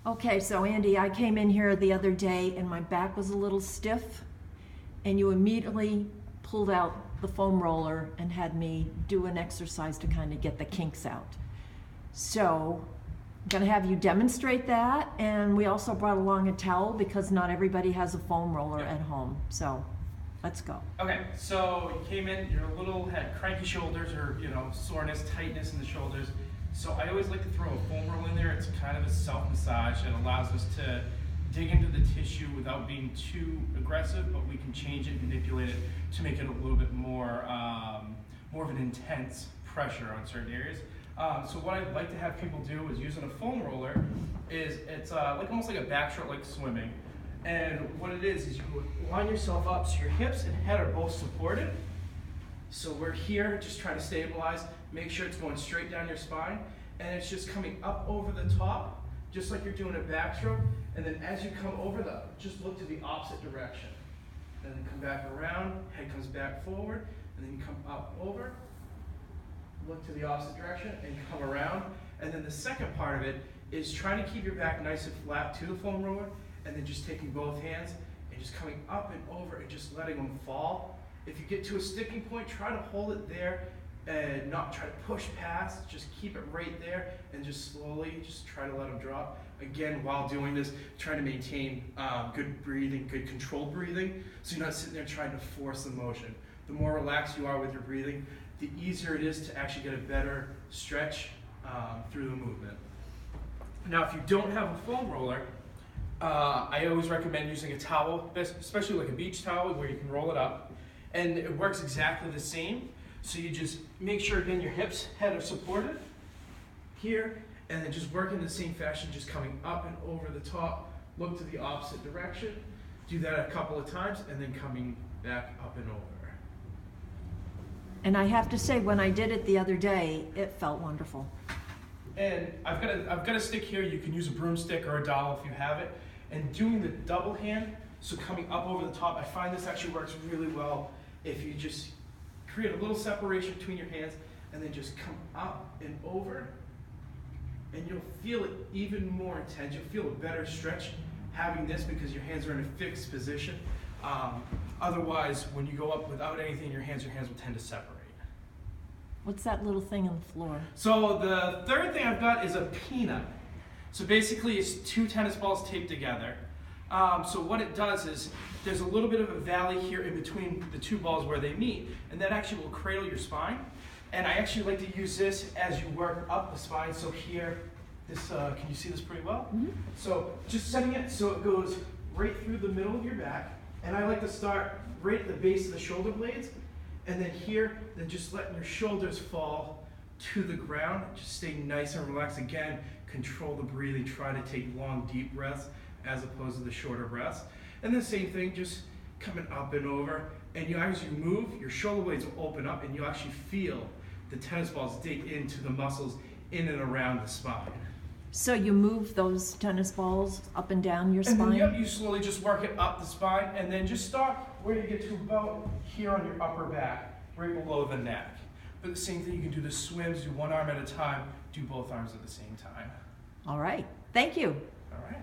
Okay, so Andy, I came in here the other day and my back was a little stiff, and you immediately pulled out the foam roller and had me do an exercise to kind of get the kinks out. So I'm gonna have you demonstrate that, and we also brought along a towel because not everybody has a foam roller at home. So let's go. Okay, so you came in, had cranky shoulders or soreness, tightness in the shoulders. So I always like to throw a foam roll in there. It's kind of a self-massage that allows us to dig into the tissue without being too aggressive, but we can change it, manipulate it to make it a little bit more of an intense pressure on certain areas. So what I'd like to have people do is using a foam roller it's almost like a backstroke like swimming. And what it is you line yourself up so your hips and head are both supported. So we're here just trying to stabilize, make sure it's going straight down your spine, and it's just coming up over the top, just like you're doing a backstroke. And then as you come over just look to the opposite direction. And then come back around, head comes back forward, and then you come up over, look to the opposite direction, and come around. And then the second part of it is trying to keep your back nice and flat to the foam roller, and then just taking both hands and just coming up and over and just letting them fall. If you get to a sticking point, try to hold it there and not try to push past, just keep it right there and just slowly just try to let them drop. Again, while doing this, try to maintain good breathing, good controlled breathing, so you're not sitting there trying to force the motion. The more relaxed you are with your breathing, the easier it is to actually get a better stretch through the movement. Now, if you don't have a foam roller, I always recommend using a towel, especially like a beach towel where you can roll it up. And it works exactly the same. So you just make sure, again, your hips, head are supported here, and then just work in the same fashion, just coming up and over the top, look to the opposite direction. Do that a couple of times, and then coming back up and over. And I have to say, when I did it the other day, it felt wonderful. And I've got a stick here. You can use a broomstick or a dowel if you have it. And doing the double hand, so coming up over the top, I find this actually works really well if you just create a little separation between your hands and then just come up and over, and you'll feel it even more intense. You'll feel a better stretch having this because your hands are in a fixed position. Otherwise, when you go up without anything in your hands will tend to separate. What's that little thing on the floor? So the third thing I've got is a peanut. So basically it's two tennis balls taped together. So what it does is there's a little bit of a valley here in between the two balls where they meet, and that actually will cradle your spine. And I actually like to use this as you work up the spine. So here, this can you see this pretty well? Mm-hmm. So just setting it so it goes right through the middle of your back, and I like to start right at the base of the shoulder blades, and then here, then just letting your shoulders fall to the ground. Just stay nice and relaxed. Again, control the breathing. Try to take long, deep breaths as opposed to the shorter breaths. And the same thing, just coming up and over. And as you move, your shoulder blades will open up and you actually feel the tennis balls dig into the muscles in and around the spine. So you move those tennis balls up and down your spine? And then, yep, you slowly just work it up the spine and then just stop where you get to about here on your upper back, right below the neck. But the same thing, you can do the swims, do one arm at a time, do both arms at the same time. All right. Thank you. All right.